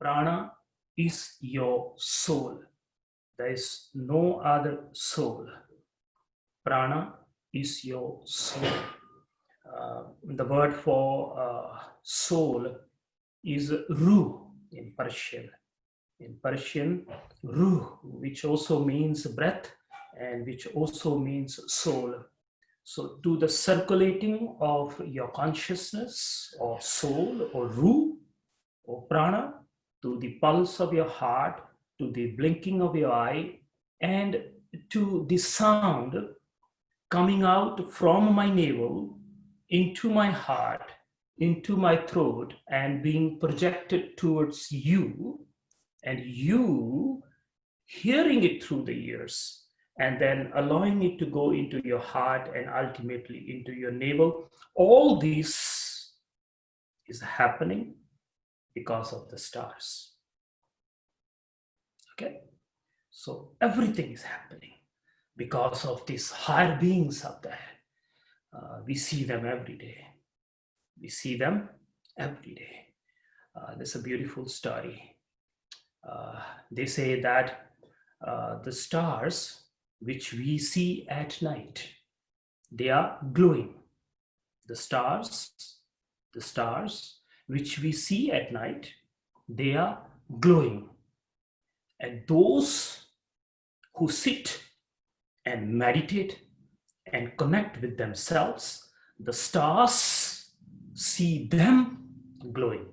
Prana is your soul. There is no other soul. Prana is your soul. The word for soul is ruh in Persian. In Persian, ruh, which also means breath and which also means soul. So to the circulating of your consciousness or soul or ruh or prana, to the pulse of your heart, to the blinking of your eye, and to the sound coming out from my navel into my heart, into my throat, and being projected towards you, and you hearing it through the ears, and then allowing it to go into your heart and ultimately into your navel. All this is happening because of the stars. Okay? So everything is happening because of these higher beings up there. We see them every day. We see them every day. That's a beautiful story. They say that the stars which we see at night, they are glowing. The stars which we see at night, they are glowing. And those who sit and meditate and connect with themselves, the stars see them glowing.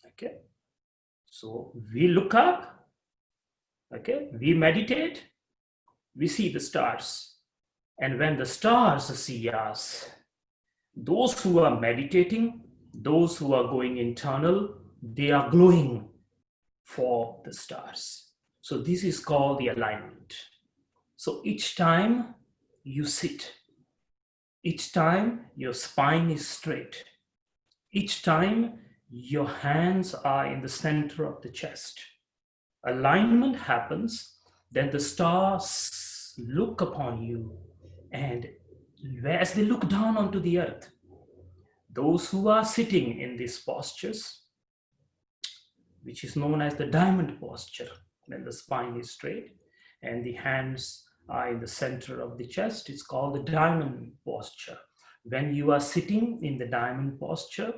Okay, so we look up, okay, we meditate, we see the stars. And when the stars see us, those who are meditating, those who are going internal, they are glowing for the stars. So this is called the alignment. So each time you sit, each time your spine is straight, each time your hands are in the center of the chest, alignment happens, then the stars look upon you, and as they look down onto the earth, those who are sitting in these postures, which is known as the diamond posture, when the spine is straight and the hands are in the center of the chest, it's called the diamond posture. When you are sitting in the diamond posture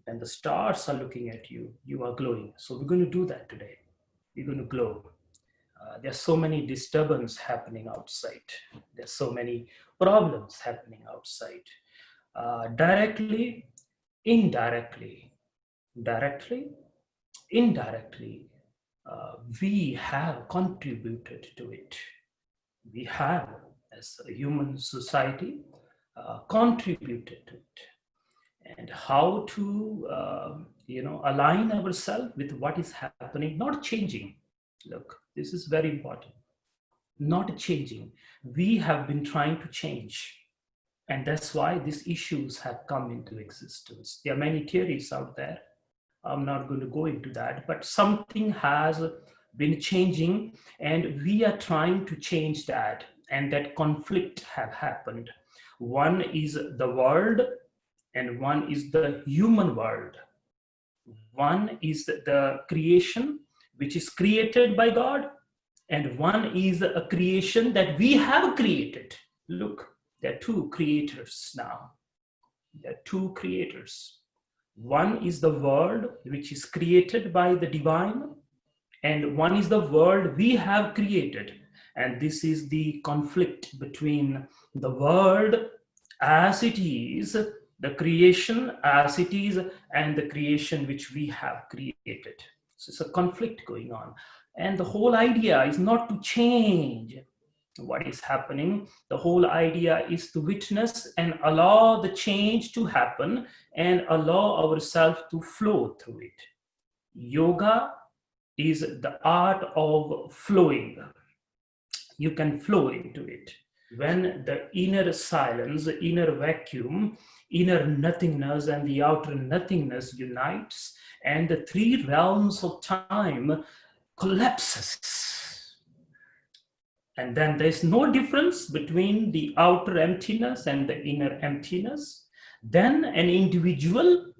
and the stars are looking at you, you are glowing. So we're going to do that today. We're going to glow. There's so many disturbances happening outside. There's so many problems happening outside. Directly, indirectly, directly, indirectly, we have contributed to it. We have, as a human society, contributed to it. And how to, align ourselves with what is happening, not changing. Look, this is very important. Not changing. We have been trying to change. And that's why these issues have come into existence. There are many theories out there. I'm not going to go into that, but something has been changing and we are trying to change that, and that conflict have happened. One is the world and one is the human world. One is the creation which is created by God, and one is a creation that we have created. Look, there are two creators now. There are two creators. One is the world which is created by the divine, and one is the world we have created. And this is the conflict between the world as it is, the creation as it is, and the creation which we have created. So it's a conflict going on. And the whole idea is not to change what is happening. The whole idea is to witness and allow the change to happen and allow ourselves to flow through it. Yoga is the art of flowing. You can flow into it. When the inner silence, the inner vacuum, inner nothingness and the outer nothingness unites, and the three realms of time collapses. And then there's no difference between the outer emptiness and the inner emptiness. Then an individual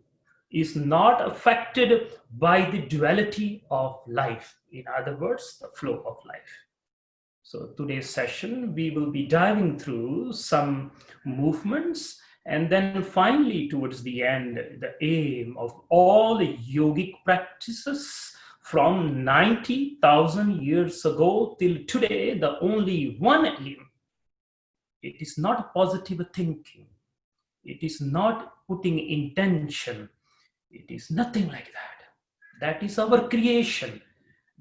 is not affected by the duality of life. In other words, the flow of life. So today's session, we will be diving through some movements, and then finally towards the end, the aim of all the yogic practices from 90,000 years ago till today, the only one aim. It is not positive thinking. It is not putting intention. It is nothing like that. That is our creation.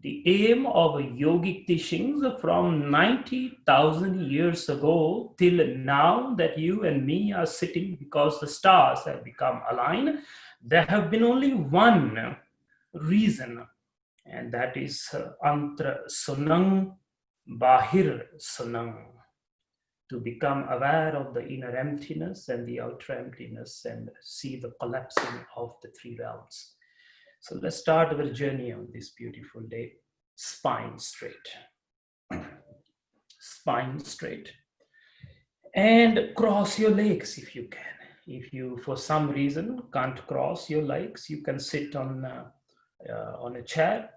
The aim of yogic teachings from 90,000 years ago till now that you and me are sitting because the stars have become aligned, there have been only one reason, and that is antra sunang bahir sunang, to become aware of the inner emptiness and the outer emptiness and see the collapsing of the three realms. So let's start our journey on this beautiful day. Spine straight. Spine straight. And cross your legs if you can. If you, for some reason, can't cross your legs, you can sit on a chair.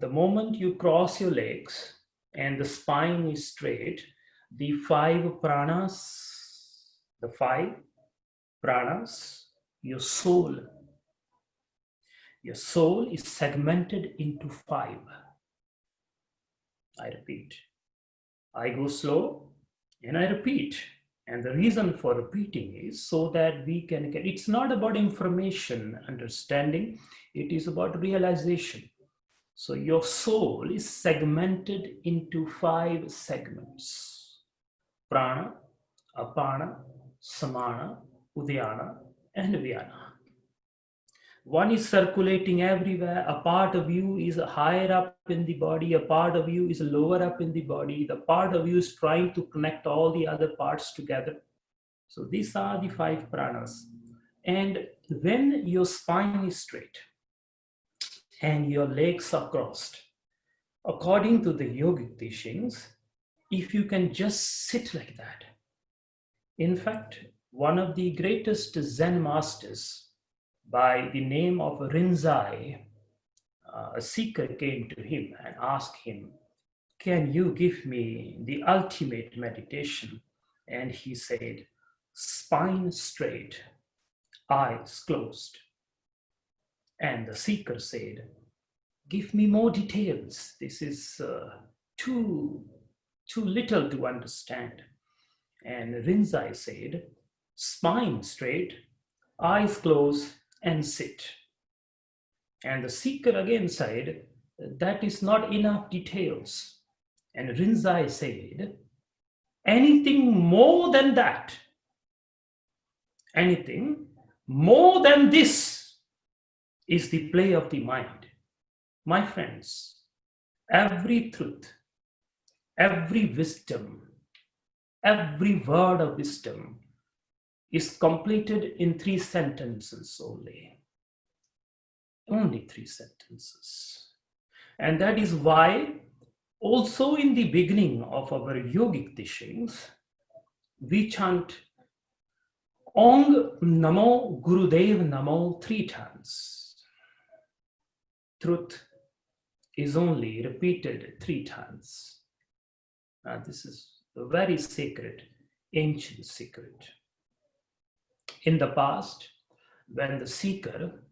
The moment you cross your legs and the spine is straight, the five pranas, your soul is segmented into five. I repeat. I go slow and I repeat. And the reason for repeating is so that we can get, it's not about information, understanding, it is about realization. So your soul is segmented into five segments: prana, apana, samana, udayana, and vyana. One is circulating everywhere. A part of you is higher up in the body. A part of you is lower up in the body. The part of you is trying to connect all the other parts together. So these are the five pranas. And when your spine is straight and your legs are crossed, according to the yogic teachings, if you can just sit like that. In fact, one of the greatest Zen masters, by the name of Rinzai, a seeker came to him and asked him, "Can you give me the ultimate meditation?" And he said, "Spine straight, eyes closed." And the seeker said, "Give me more details. This is too little to understand." And Rinzai said, "Spine straight, eyes closed, and sit." And the seeker again said, "That is not enough details." And Rinzai said, "Anything more than that, anything more than this is the play of the mind." My friends, every truth, every wisdom, every word of wisdom is completed in 3 sentences only. Only 3 sentences. And that is why also in the beginning of our yogic teachings, we chant Ong Namo Gurudev Namo 3 times. Truth is only repeated 3 times. This is a very sacred, ancient secret. In the past, when the seeker,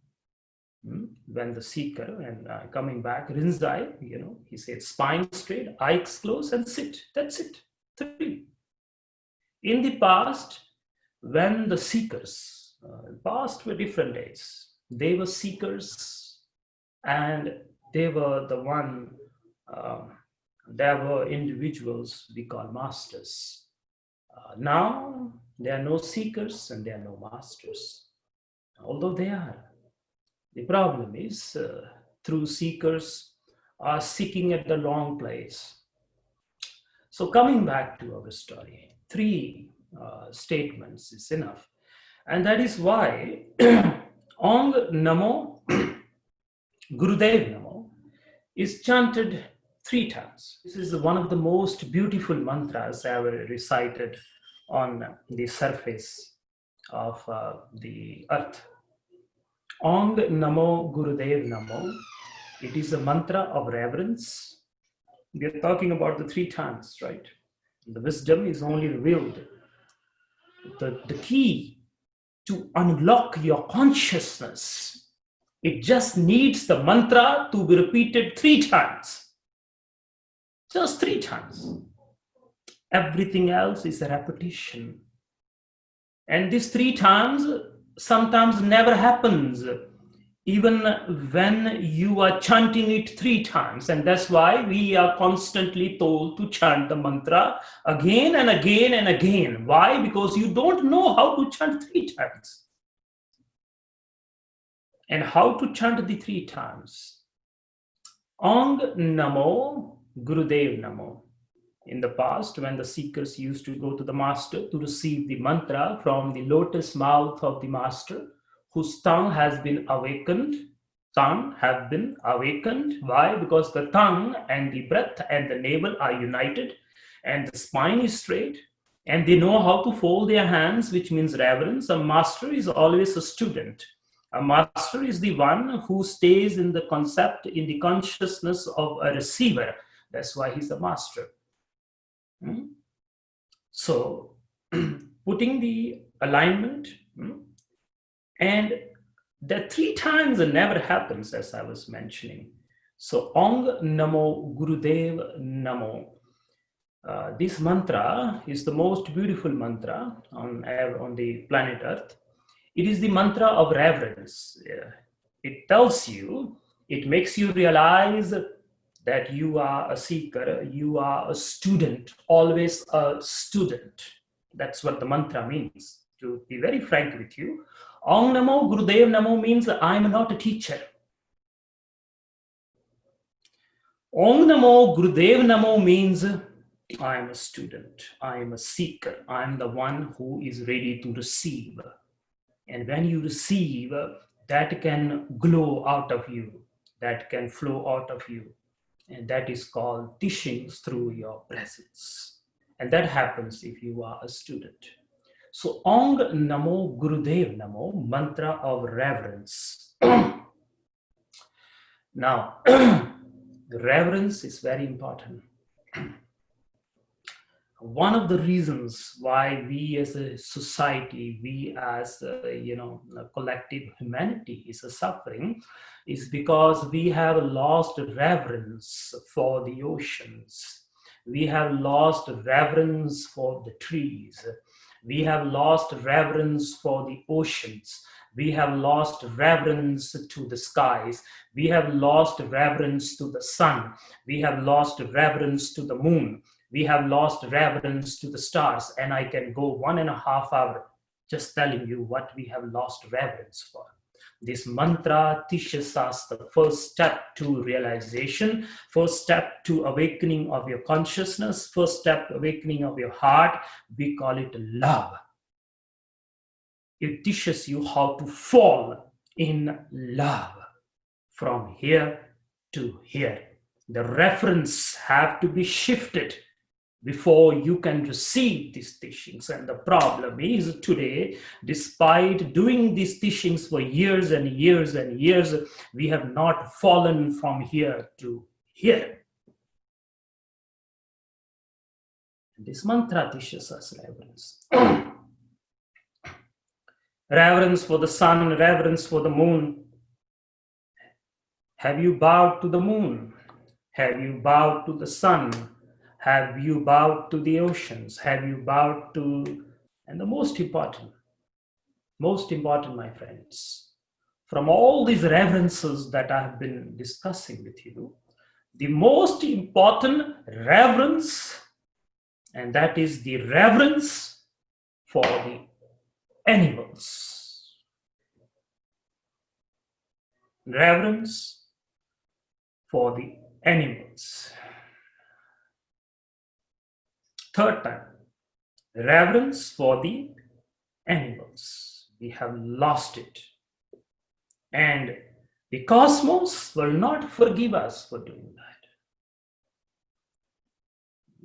and coming back, Rinzai, he said, spine straight, eyes closed, and sit. That's it. 3. In the past, when the seekers, past were different days, they were seekers, and they were the one. There were individuals we call masters. Now there are no seekers and there are no masters, although they are. The problem is true seekers are seeking at the wrong place. So coming back to our story, 3 statements is enough. And that is why Ong Namo Gurudev Namo is chanted 3 times. This is one of the most beautiful mantras ever recited on the surface of the earth. Ong Namo Gurudev Namo. It is a mantra of reverence. We are talking about the three times, right? The wisdom is only revealed. The key to unlock your consciousness, it just needs the mantra to be repeated three times. Just three times. Everything else is a repetition. And this three times sometimes never happens, even when you are chanting it three times. And that's why we are constantly told to chant the mantra again and again and again. Why? Because you don't know how to chant three times. And how to chant the three times. Ong Namo Gurudev Namo. In the past, when the seekers used to go to the master to receive the mantra from the lotus mouth of the master, whose tongue has been awakened. Why? Because the tongue and the breath and the navel are united, and the spine is straight, and they know how to fold their hands, which means reverence. A master is always a student. A master is the one who stays in the concept, in the consciousness of a receiver. That's why he's a master. So, putting the alignment, and that three times never happens, as I was mentioning. So, Ong Namo Gurudev Namo. This mantra is the most beautiful mantra on the planet Earth. It is the mantra of reverence. It tells you, it makes you realize that you are a seeker, you are a student, always a student. That's what the mantra means. To be very frank with you, Ong Namo Gurudev Namo means I'm not a teacher. Ong Namo Gurudev Namo means I am a student, I am a seeker, I am the one who is ready to receive. And when you receive, that can glow out of you, that can flow out of you. And that is called teachings through your presence. And that happens if you are a student. So Ong Namo Gurudev Namo, mantra of reverence. Now, reverence is very important. One of the reasons why we as a society, we as a collective humanity is suffering is because we have lost reverence for the oceans. We have lost reverence for the trees. We have lost reverence for the oceans. We have lost reverence to the skies. We have lost reverence to the sun. We have lost reverence to the moon. We have lost reverence to the stars. And I can go 1.5 hours just telling you what we have lost reverence for. This mantra teaches us the first step to realization, first step to awakening of your consciousness, first step awakening of your heart. We call it love. It teaches you how to fall in love from here to here. The reference have to be shifted before you can receive these teachings. And the problem is today, despite doing these teachings for years and years and years, we have not fallen from here to here. And this mantra teaches us reverence. Reverence for the sun, reverence for the moon. Have you bowed to the moon? Have you bowed to the sun? Have you bowed to the oceans? Have you bowed to, and the most important, my friends, from all these reverences that I have been discussing with you, the most important reverence, and that is the reverence for the animals. Reverence for the animals. Third time, reverence for the animals. We have lost it. And the cosmos will not forgive us for doing that.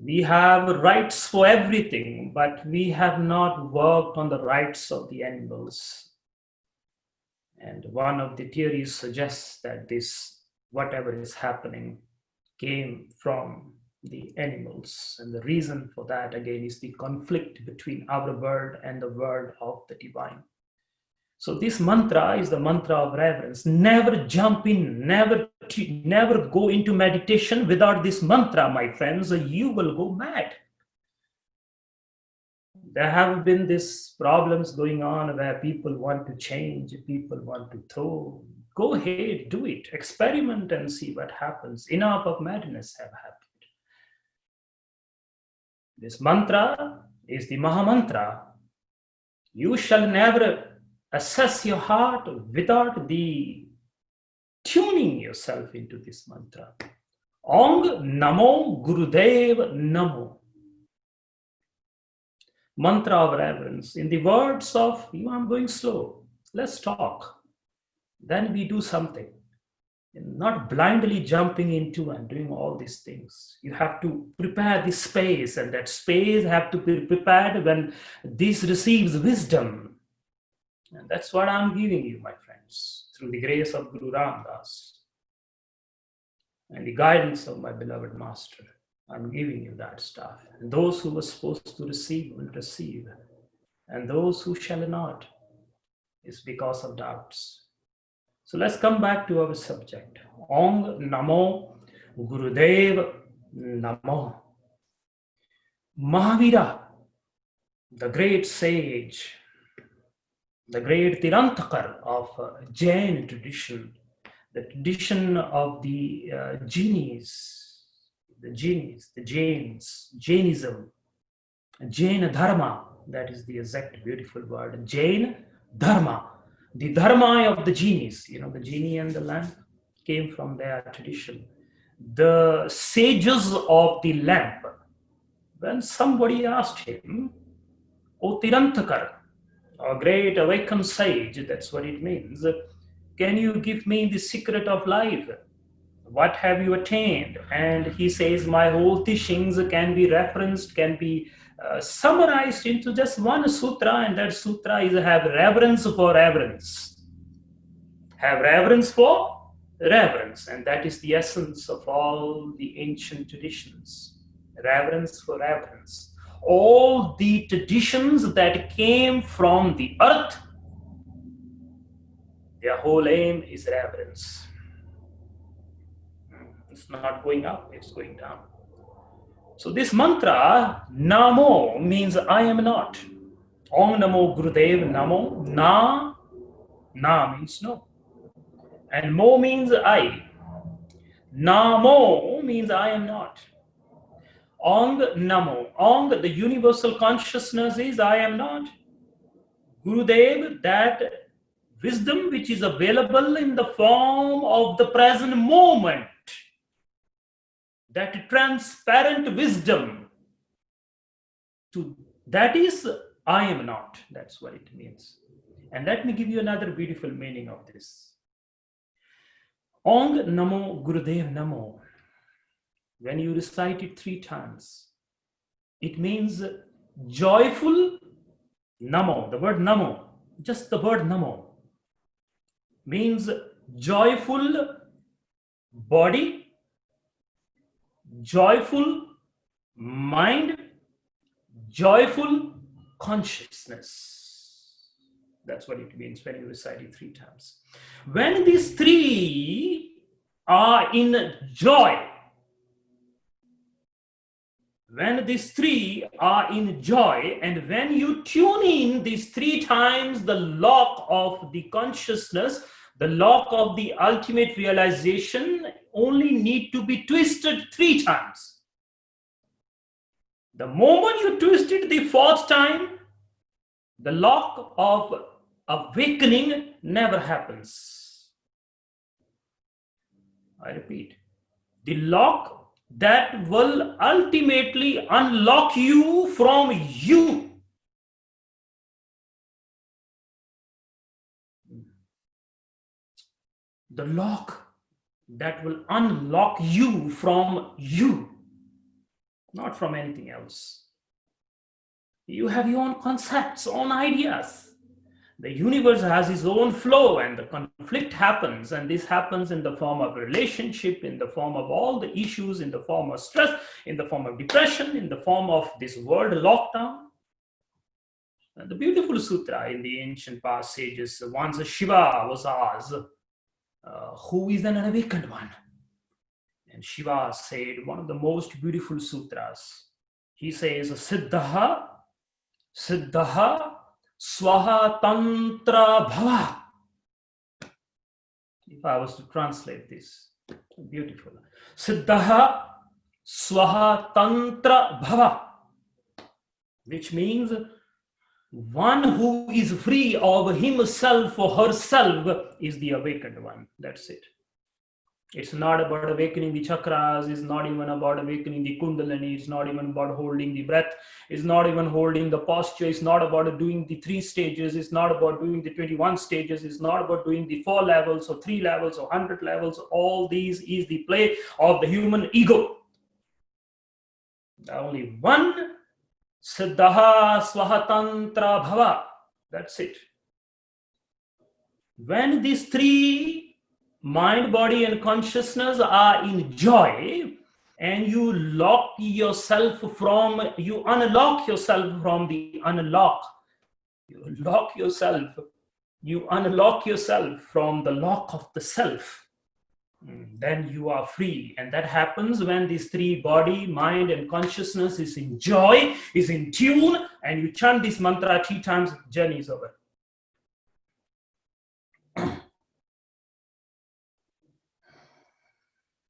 We have rights for everything, but we have not worked on the rights of the animals. And one of the theories suggests that this, whatever is happening, came from the animals. And the reason for that, again, is the conflict between our world and the world of the divine. So this mantra is the mantra of reverence. Never jump in, never go into meditation without this mantra, my friends, or you will go mad. There have been these problems going on where people want to change, people want to throw. Go ahead, do it, experiment and see what happens. Enough of madness have happened. This mantra is the Maha Mantra. You shall never assess your heart without the tuning yourself into this mantra. Ong Namo Gurudev Namo. Mantra of reverence. In the words of, I'm going slow, let's talk. Then we do something. Not blindly jumping into and doing all these things. You have to prepare the space, and that space have to be prepared when this receives wisdom. And that's what I'm giving you, my friends, through the grace of Guru Ram Das and the guidance of my beloved master. I'm giving you that stuff. And those who were supposed to receive will receive. And those who shall not is because of doubts. So let's come back to our subject. Ong Namo Gurudev Namo. Mahavira, the great sage, the great Tirantakar of Jain tradition, the tradition of the genies, the Jains, Jainism, Jain Dharma, that is the exact beautiful word, Jain Dharma, the Dharma of the genies, the genie and the lamp came from their tradition. The sages of the lamp, when somebody asked him, O Tirantakar, a great awakened sage, that's what it means, can you give me the secret of life? What have you attained? And he says, my whole teachings can be referenced, can be summarized into just one sutra, and that sutra is have reverence for reverence. Have reverence for reverence, and that is the essence of all the ancient traditions. Reverence for reverence. All the traditions that came from the earth, their whole aim is reverence. It's not going up, it's going down. So this mantra, Namo, means I am not. Om Namo Gurudev Namo. Na means no. And Mo means I. Namo means I am not. Ong Namo. Ong, the universal consciousness is I am not. Gurudev, that wisdom which is available in the form of the present moment. That transparent wisdom, that is I am not. That's what it means. And let me give you another beautiful meaning of this. Ong Namo Gurudev Namo. When you recite it 3 times, it means joyful Namo. The word Namo, just the word Namo, means joyful body, joyful mind, joyful consciousness. That's what it means when you recite it 3 times. When these 3 are in joy, when these 3 are in joy, and when you tune in these 3 times, the lock of the consciousness, the lock of the ultimate realization only need to be twisted 3 times. The moment you twist it the 4th time, the lock of awakening never happens. I repeat, the lock that will ultimately unlock you from you. The lock that will unlock you from you, not from anything else. You have your own concepts, own ideas. The universe has its own flow, and the conflict happens, and this happens in the form of relationship, in the form of all the issues, in the form of stress, in the form of depression, in the form of this world lockdown. And the beautiful sutra in the ancient past sages, once Shiva was asked, who is an unawakened one? And Shiva said one of the most beautiful sutras. He says, Siddhaha, Siddhaha, Swaha Tantra Bhava. If I was to translate this, beautiful. Siddhaha, Swaha Tantra Bhava, which means one who is free of himself or herself is the awakened one. That's it. It's not about awakening the chakras. It's not even about awakening the kundalini. It's not even about holding the breath. It's not even holding the posture. It's not about doing the 3 stages. It's not about doing the 21 stages. It's not about doing the 4 levels or 3 levels or 100 levels. All these is the play of the human ego. Only one, Siddhaha Swahatantra Bhava. That's it. When these 3, mind, body, and consciousness, are in joy, and you unlock yourself from the unlock. You unlock yourself from the lock of the self. Then you are free. And that happens when these 3, body, mind, and consciousness, is in joy, is in tune, and you chant this mantra 3 times, journey is over.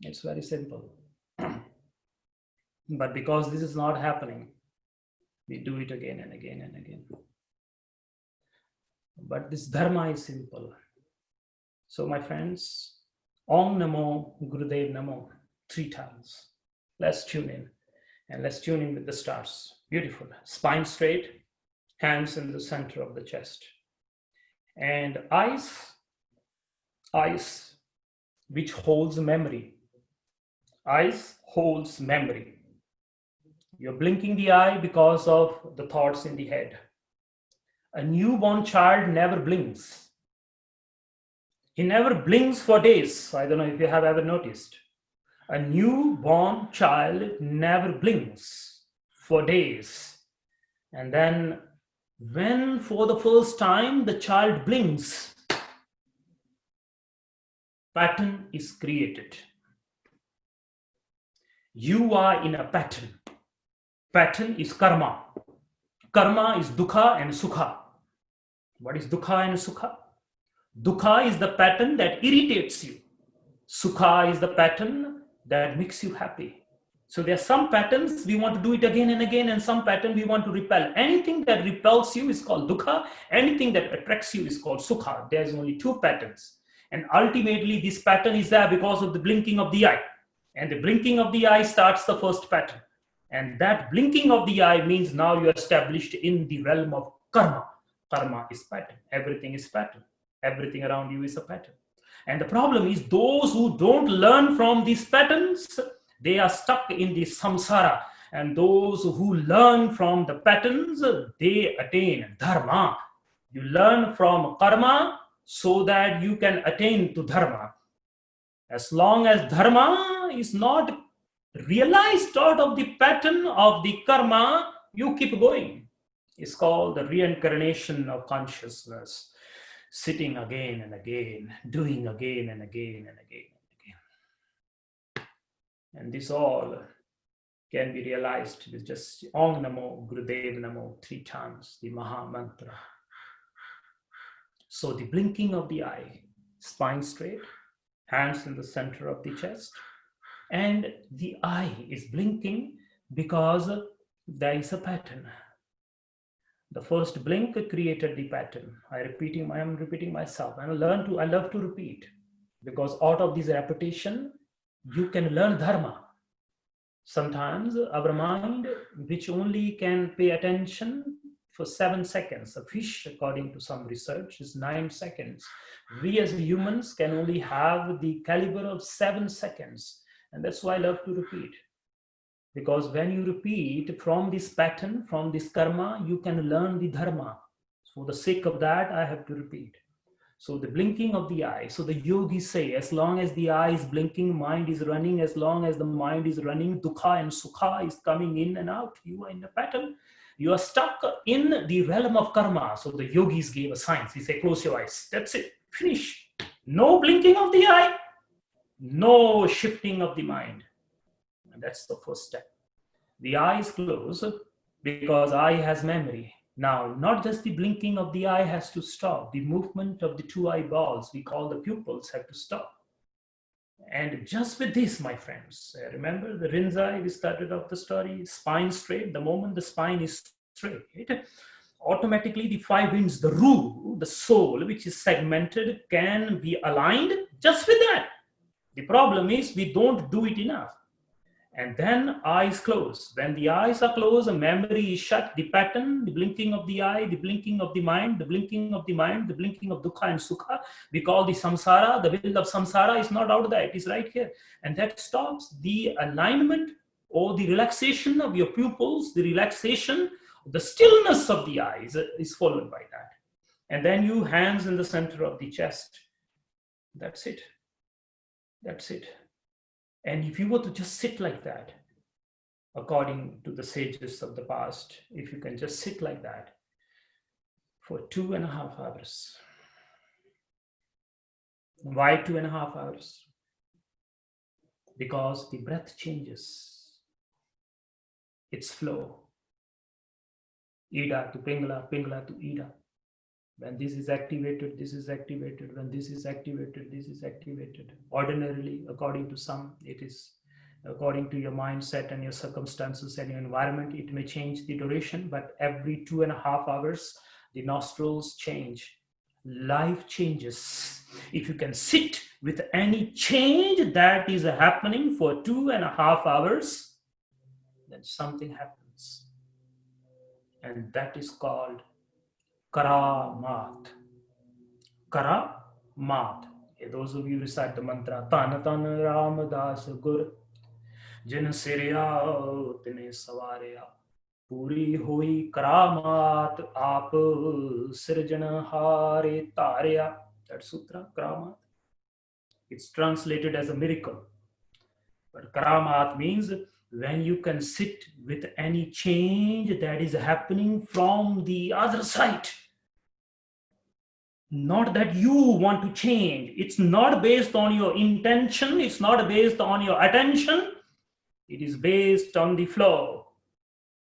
It's very simple. But because this is not happening, we do it again and again and again. But this dharma is simple. So my friends, Om Namo Gurudev Namo 3 times. Let's tune in. And let's tune in with the stars. Beautiful. Spine straight, hands in the center of the chest. And eyes which holds memory. Eyes holds memory. You're blinking the eye because of the thoughts in the head. A newborn child never blinks. He never blinks for days. I don't know if you have ever noticed. A newborn child never blinks for days. And then when for the first time the child blinks, pattern is created. You are in a pattern. Pattern is karma. Karma is dukkha and sukha. What is dukkha and sukha? Dukkha is the pattern that irritates you. Sukha is the pattern that makes you happy. So there are some patterns we want to do it again and again, and some pattern we want to repel. Anything that repels you is called dukkha. Anything that attracts you is called sukha. There's only 2 patterns. And ultimately this pattern is there because of the blinking of the eye. And the blinking of the eye starts the first pattern. And that blinking of the eye means now you're established in the realm of karma. Karma is pattern. Everything is pattern. Everything around you is a pattern. And the problem is those who don't learn from these patterns, they are stuck in the samsara. And those who learn from the patterns, they attain dharma. You learn from karma so that you can attain to dharma. As long as dharma is not realized out of the pattern of the karma, you keep going. It's called the reincarnation of consciousness. Sitting again and again, doing again and again and again and again. And this all can be realized with just Om Namo Gurudev Namo 3 times, the Maha Mantra. So the blinking of the eye, spine straight, hands in the center of the chest, and the eye is blinking because there is a pattern. The first blink created the pattern. I am repeating myself. I love to repeat, because out of this repetition, you can learn dharma. Sometimes our mind, which only can pay attention for 7 seconds. A fish, according to some research, is 9 seconds. We as humans can only have the caliber of 7 seconds. And that's why I love to repeat. Because when you repeat from this pattern, from this karma, you can learn the dharma. For the sake of that, I have to repeat. So the blinking of the eye. So the yogis say, as long as the eye is blinking, mind is running. As long as the mind is running, dukkha and sukha is coming in and out. You are in a pattern. You are stuck in the realm of karma. So the yogis gave a science. They say, close your eyes. That's it. Finish. No blinking of the eye. No shifting of the mind. And that's the first step. The eye is closed because eye has memory. Now, not just the blinking of the eye has to stop. The movement of the two eyeballs, we call the pupils, have to stop. And just with this, my friends, remember the Rinzai, we started off the story, spine straight. The moment the spine is straight, automatically the five winds, the Ru, the soul, which is segmented, can be aligned just with that. The problem is we don't do it enough. And then eyes close. When the eyes are closed, the memory is shut. The pattern, the blinking of the eye, the blinking of the mind, the blinking of the mind, the blinking of dukkha and sukha. We call the samsara. The will of samsara is not out there. It is right here. And that stops the alignment or the relaxation of your pupils, the relaxation, the stillness of the eyes is followed by that. And then you hands in the center of the chest. That's it. That's it. And if you were to just sit like that, according to the sages of the past, if you can just sit like that for 2.5 hours. Why 2.5 hours? Because the breath changes. Its flow. Ida to Pingala, Pingala to Ida. When this is activated, this is activated. When this is activated, this is activated. Ordinarily, according to some, it is according to your mindset and your circumstances and your environment, it may change the duration, but every 2.5 hours, the nostrils change. Life changes. If you can sit with any change that is happening for 2.5 hours, then something happens. And that is called Karamat. Karamat. Those of you recite the mantra, Tan Tan Ramadas Gur, Jin Sirya Tine Savarya, Puri Hui Karamat Aap Sirjana Hare Tarya. That sutra, Karamat. It's translated as a miracle. But Karamat means when you can sit with any change that is happening from the other side. Not that you want to change. It's not based on your intention. It's not based on your attention. It is based on the flow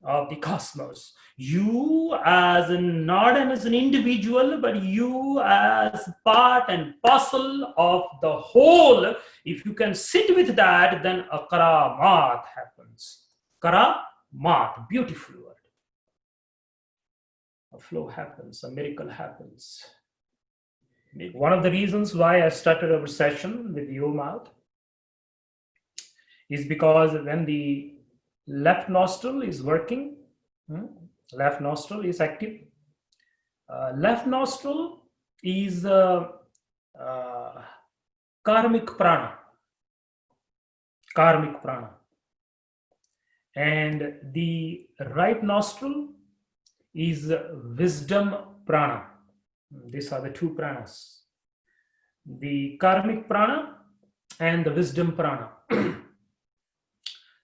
of the cosmos. You as not as an individual, but you as part and parcel of the whole. If you can sit with that, then a karamat happens. Karamat, beautiful word. A flow happens, a miracle happens. One of the reasons why I started our session with your mouth is because when the left nostril is working, left nostril is active. Left nostril is karmic prana. Karmic prana. And the right nostril is wisdom prana. These are the two pranas. The karmic prana and the wisdom prana.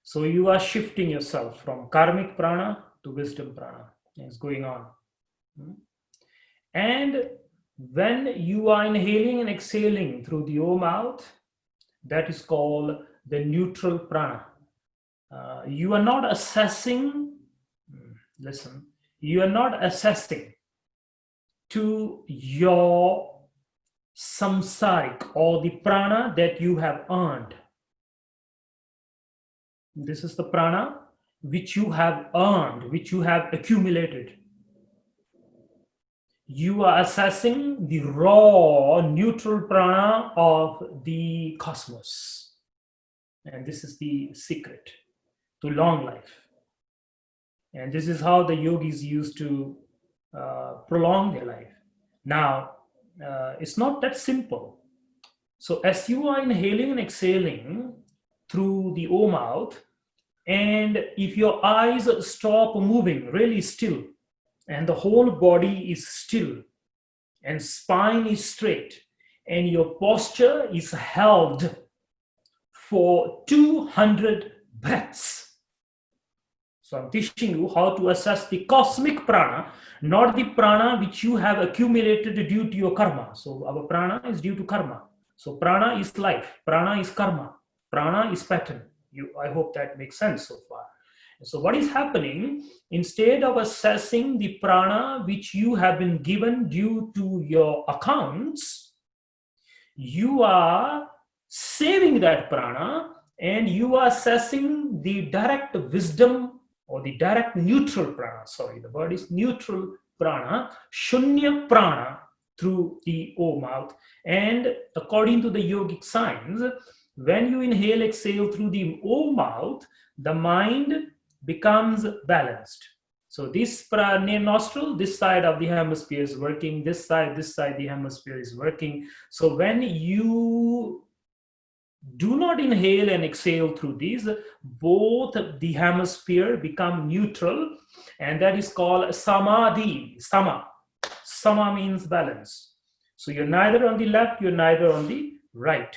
So you are shifting yourself from karmic prana to wisdom prana. It's going on. And when you are inhaling and exhaling through the O mouth, that is called the neutral prana. You are not assessing, listen, you are not assessing to your samsaric or the prana that you have earned. This is the prana which you have earned, which you have accumulated. You are assessing the raw neutral prana of the cosmos. And this is the secret to long life. And this is how the yogis used to prolong their life. Now, it's not that simple. So as you are inhaling and exhaling through the O mouth, and if your eyes stop moving really still, and the whole body is still, and spine is straight, and your posture is held for 200 breaths. So I'm teaching you how to assess the cosmic prana, not the prana which you have accumulated due to your karma. So our prana is due to karma. So prana is life, prana is karma, prana is pattern. I hope that makes sense so far. So what is happening, instead of assessing the prana which you have been given due to your accounts, you are saving that prana and you are assessing the direct wisdom or the direct neutral prana. Sorry, the word is neutral prana, shunya prana, through the O mouth. And according to the yogic science, when you inhale, exhale through the O mouth, the mind becomes balanced. So this nostril, this side of the hemisphere is working, this side the hemisphere is working. So when you do not inhale and exhale through these, both the hemisphere become neutral, and that is called samadhi. Sama means balance. So you're neither on the left, you're neither on the right.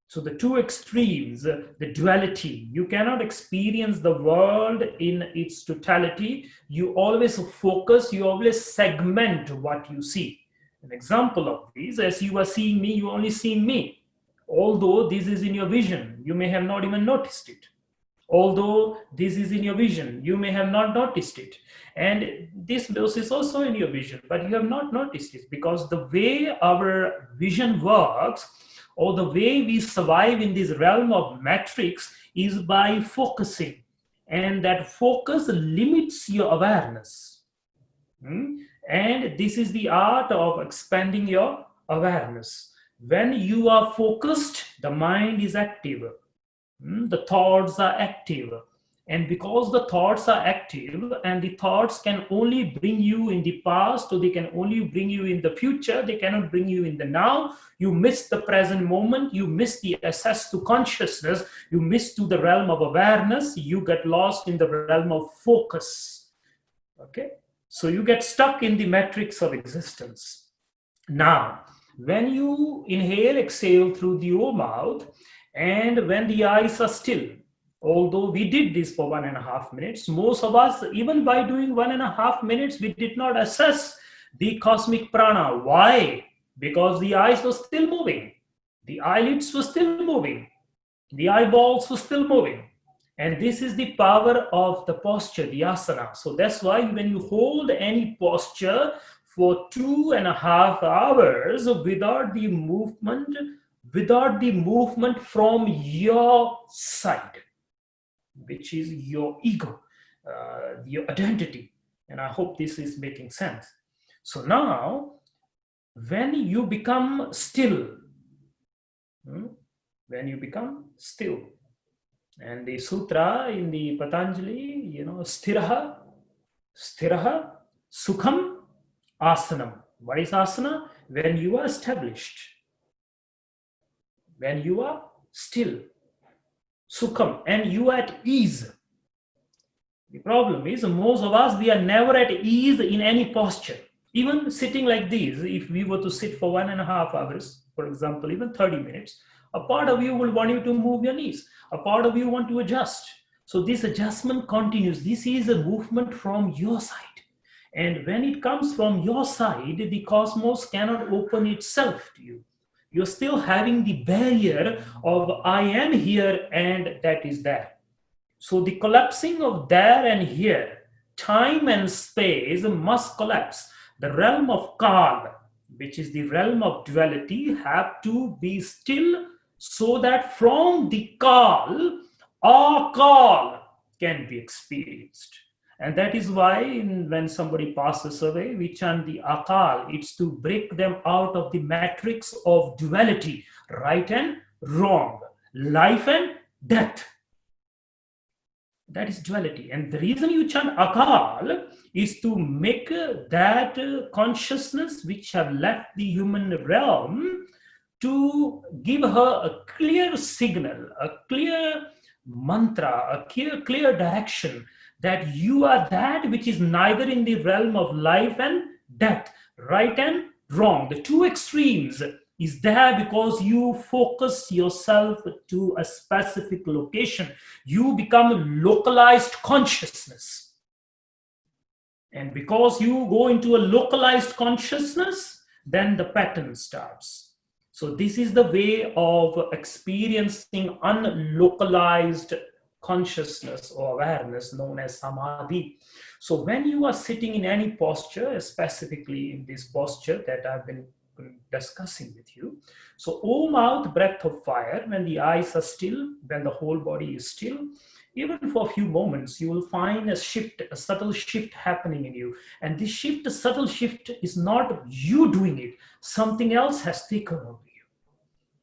So the two extremes, the duality, you cannot experience the world in its totality. You always focus, you always segment what you see. An example of this, as you are seeing me, you only see me. Although this is in your vision, you may have not even noticed it. Although this is in your vision, you may have not noticed it. And this is also in your vision, but you have not noticed it, because the way our vision works, or the way we survive in this realm of matrix, is by focusing. And that focus limits your awareness. And this is the art of expanding your awareness. When you are focused, the mind is active. The thoughts are active. And because the thoughts are active, and the thoughts can only bring you in the past, or they can only bring you in the future, they cannot bring you in the now, you miss the present moment, you miss the access to consciousness, you miss to the realm of awareness, you get lost in the realm of focus. Okay? So you get stuck in the matrix of existence. Now, when you inhale, exhale through the O mouth, and when the eyes are still, although we did this for 1.5 minutes, most of us, even by doing 1.5 minutes, we did not assess the cosmic prana. Why? Because the eyes were still moving, the eyelids were still moving, the eyeballs were still moving. And this is the power of the posture, the asana. So that's why when you hold any posture for 2.5 hours without the movement from your side, which is your ego, your identity. And I hope this is making sense. So now, when you become still, and the sutra in the Patanjali, sthiraha, sukham, asanam. What is asana? When you are established, when you are still, sukham, and you are at ease. The problem is, most of us, we are never at ease in any posture. Even sitting like this, if we were to sit for 1.5 hours, for example, even 30 minutes, a part of you will want you to move your knees. A part of you want to adjust. So this adjustment continues. This is a movement from your side. And when it comes from your side, the cosmos cannot open itself to you. You're still having the barrier of I am here and that is there. So the collapsing of there and here, time and space must collapse. The realm of Kal, which is the realm of duality, have to be still, so that from the Kal, our Kal can be experienced. And that is why when somebody passes away, we chant the Akal. It's to break them out of the matrix of duality, right and wrong, life and death. That is duality. And the reason you chant Akal is to make that consciousness which have left the human realm, to give her a clear signal, a clear mantra, a clear direction, that you are that which is neither in the realm of life and death, right and wrong. The two extremes is there because you focus yourself to a specific location. You become localized consciousness. And because you go into a localized consciousness, then the pattern starts. So this is the way of experiencing unlocalized consciousness or awareness known as samadhi. So when you are sitting in any posture, specifically in this posture that I've been discussing with you. So Om out, breath of fire, when the eyes are still, when the whole body is still, even for a few moments, you will find a shift, a subtle shift happening in you. And this shift, a subtle shift, is not you doing it. Something else has taken over you.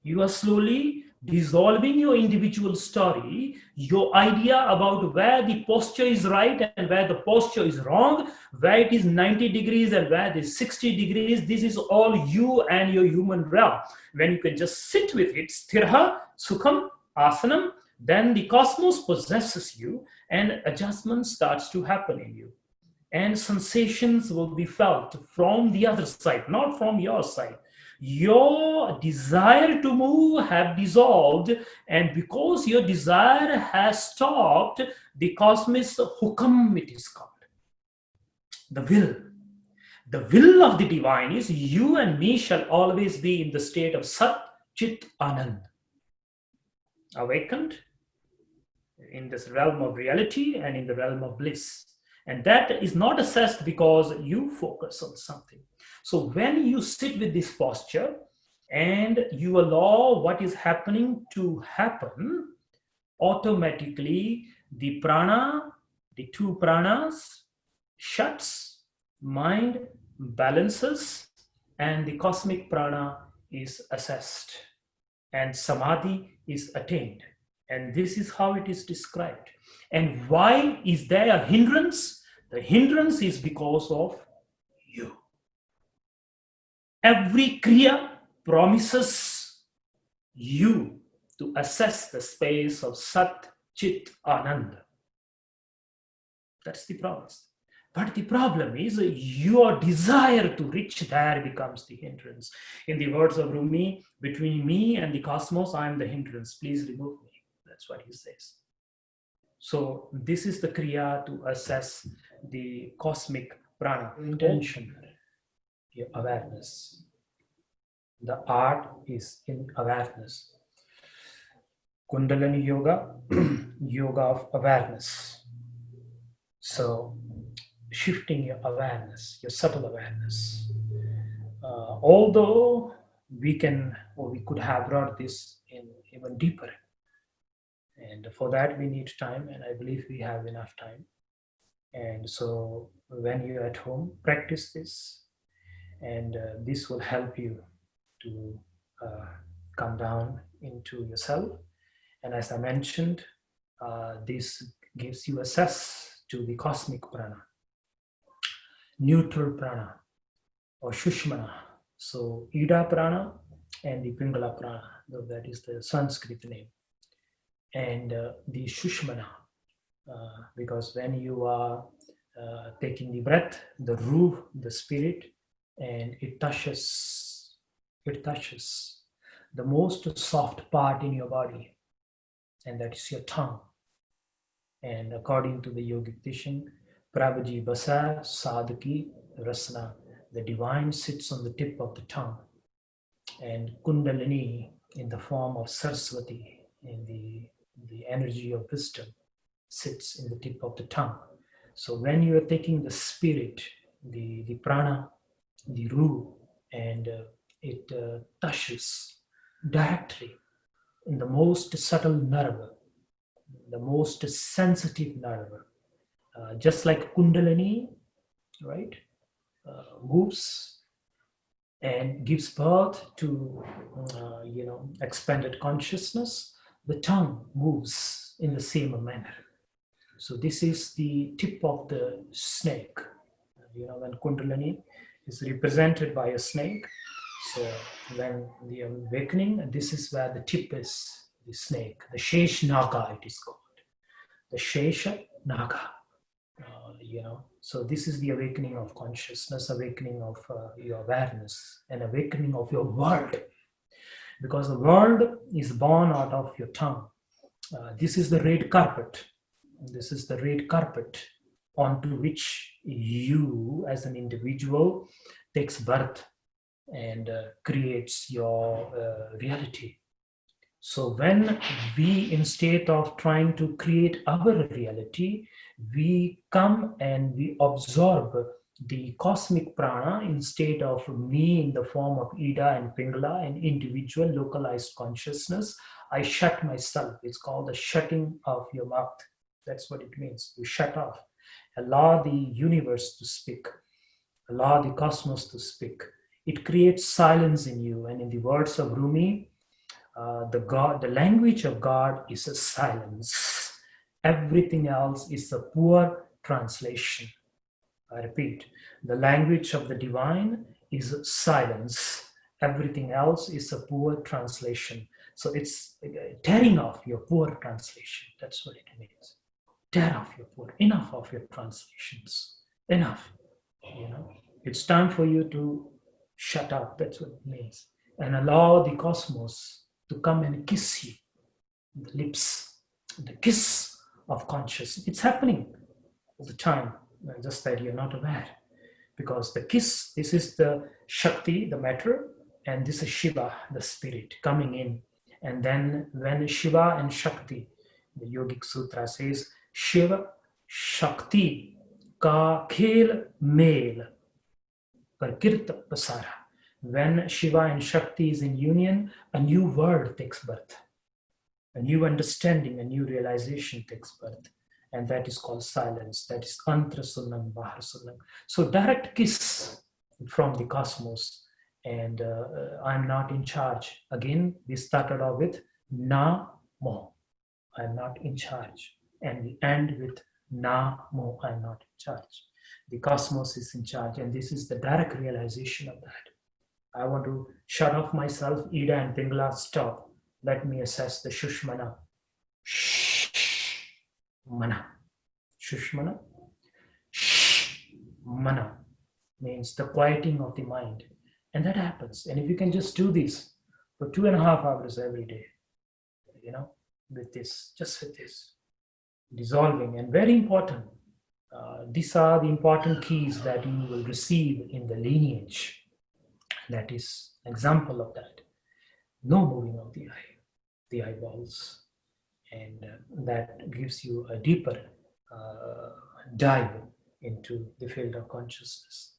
You are slowly dissolving your individual story, your idea about where the posture is right and where the posture is wrong, where it is 90 degrees and where it is 60 degrees. This is all you and your human realm. When you can just sit with it, sthirha, sukham, asanam, then the cosmos possesses you and adjustment starts to happen in you. And sensations will be felt from the other side, not from your side. Your desire to move have dissolved, and because your desire has stopped, the cosmic hukam, it is called. The will. The will of the divine is you and me shall always be in the state of Sat Chit Anand. Awakened in this realm of reality and in the realm of bliss. And that is not assessed because you focus on something. So when you sit with this posture and you allow what is happening to happen, automatically the prana, the two pranas, shuts, mind balances, and the cosmic prana is assessed, and samadhi is attained. And this is how it is described. And why is there a hindrance? The hindrance is because of you. Every kriya promises you to assess the space of Sat Chit Ananda. That's the promise. But the problem is your desire to reach there becomes the hindrance. In the words of Rumi, between me and the cosmos, I am the hindrance. Please remove me. That's what he says. So this is the kriya to assess the cosmic prana. Intention, your awareness. The art is in awareness. Kundalini yoga, yoga of awareness. So shifting your awareness, your subtle awareness. Although we could have brought this in even deeper. And for that we need time, and I believe we have enough time. And so when you're at home, practice this, and this will help you to come down into yourself. And as I mentioned, this gives you access to the cosmic prana, neutral prana, or Shushmana. So Ida prana and the Pingala prana, though that is the Sanskrit name. And the Shushmana, because when you are taking the breath, the ruh, the spirit, and it touches the most soft part in your body, and that is your tongue. And according to the yogic teaching, Prabhuji Basa Sadhaki Rasana, the divine sits on the tip of the tongue, and Kundalini in the form of Saraswati, in the energy of wisdom, sits in the tip of the tongue. So when you are taking the spirit, the prana, the ruh, and it touches directly in the most subtle nerve, the most sensitive nerve, just like Kundalini, right, moves and gives birth to expanded consciousness. The tongue moves in the same manner. So this is the tip of the snake. When Kundalini is represented by a snake, so when the awakening, this is where the tip is, the snake, the Shesh Naga it is called. The Shesha Naga. So this is the awakening of consciousness, awakening of your awareness, and awakening of your world, because the world is born out of your tongue. This is the red carpet. This is the red carpet onto which you as an individual takes birth and creates your reality. So when we, instead of trying to create our reality, we come and we absorb the cosmic prana instead of me in the form of Ida and Pingala, an individual localized consciousness. I shut myself. It's called the shutting of your mouth. That's what it means. You shut off. Allow the universe to speak. Allow the cosmos to speak. It creates silence in you. And in the words of Rumi, the language of God is a silence. Everything else is a poor translation. I repeat, the language of the divine is silence. Everything else is a poor translation. So it's tearing off your poor translation. That's what it means. Tear off your poor. Enough of your translations. Enough. It's time for you to shut up. That's what it means. And allow the cosmos to come and kiss you. The lips, the kiss of consciousness. It's happening all the time, just that you're not aware. Because the kiss, this is the Shakti, the matter, and this is Shiva, the spirit, coming in. And then when Shiva and Shakti, the Yogic Sutra says, Shiva, Shakti, ka khel mel, prakirta pasara. When Shiva and Shakti is in union, a new world takes birth. A new understanding, a new realization takes birth. And that is called silence. That is Antra Sunnam, Bahar Sunnam. So direct kiss from the cosmos. And I'm not in charge. Again, we started off with Na Mo. I'm not in charge. And we end with Na Mo. I'm not in charge. The cosmos is in charge. And this is the direct realization of that. I want to shut off myself. Ida and Pingala, stop. Let me assess the Shushmana. Mana. Shushmana. Mana means the quieting of the mind. And that happens. And if you can just do this for 2.5 hours every day, with this, just with this, dissolving, and very important. These are the important keys that you will receive in the lineage. That is an example of that. No moving of the eyeballs. And that gives you a deeper dive into the field of consciousness.